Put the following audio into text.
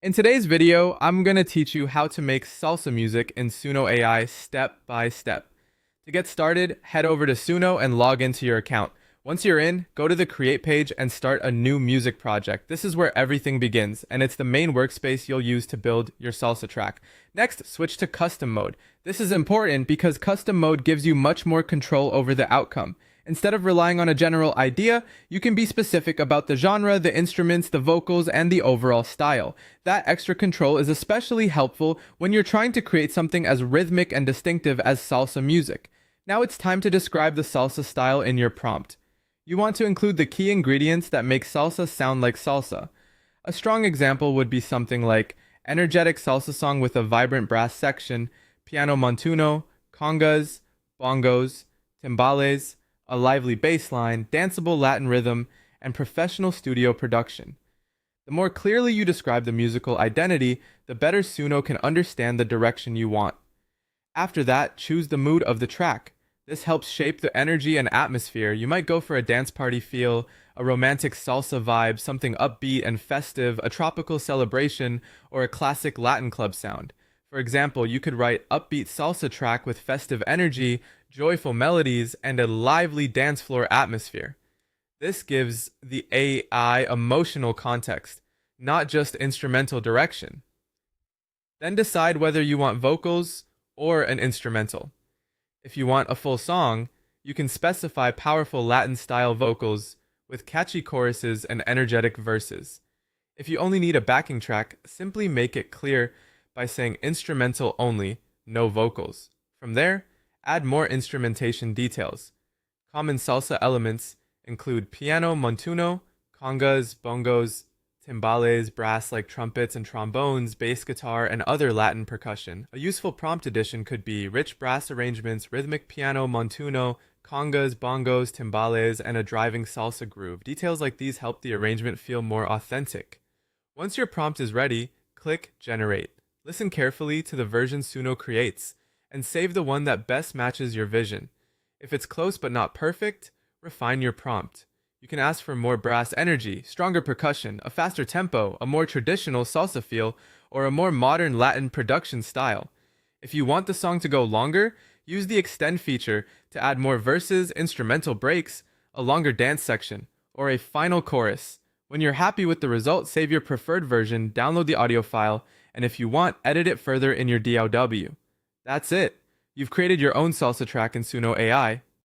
In today's video, I'm going to teach you how to make salsa music in Suno AI step by step. To get started, head over to Suno and log into your account. Once you're in, go to the Create page and start a new music project. This is where everything begins, and it's the main workspace you'll use to build your salsa track. Next, switch to Custom mode. This is important because Custom mode gives you much more control over the outcome. Instead of relying on a general idea, you can be specific about the genre, the instruments, the vocals, and the overall style. That extra control is especially helpful when you're trying to create something as rhythmic and distinctive as salsa music. Now it's time to describe the salsa style in your prompt. You want to include the key ingredients that make salsa sound like salsa. A strong example would be something like energetic salsa song with a vibrant brass section, piano montuno, congas, bongos, timbales, a lively bass line, danceable Latin rhythm, and professional studio production. The more clearly you describe the musical identity, the better Suno can understand the direction you want. After that, choose the mood of the track. This helps shape the energy and atmosphere. You might go for a dance party feel, a romantic salsa vibe, something upbeat and festive, a tropical celebration, or a classic Latin club sound. For example, you could write upbeat salsa track with festive energy, joyful melodies, and a lively dance floor atmosphere. This gives the AI emotional context, not just instrumental direction. Then decide whether you want vocals or an instrumental. If you want a full song, you can specify powerful Latin-style vocals with catchy choruses and energetic verses. If you only need a backing track, simply make it clear by saying instrumental only, no vocals. From there, add more instrumentation details. Common salsa elements include piano montuno, congas, bongos, timbales, brass like trumpets and trombones, bass guitar, and other Latin percussion. A useful prompt addition could be rich brass arrangements, rhythmic piano montuno, congas, bongos, timbales, and a driving salsa groove. Details like these help the arrangement feel more authentic. Once your prompt is ready, click Generate. Listen carefully to the version Suno creates, and save the one that best matches your vision. If it's close but not perfect, refine your prompt. You can ask for more brass energy, stronger percussion, a faster tempo, a more traditional salsa feel, or a more modern Latin production style. If you want the song to go longer, use the Extend feature to add more verses, instrumental breaks, a longer dance section, or a final chorus. When you're happy with the result, save your preferred version, download the audio file, and if you want, edit it further in your DAW. That's it. You've created your own salsa track in Suno AI.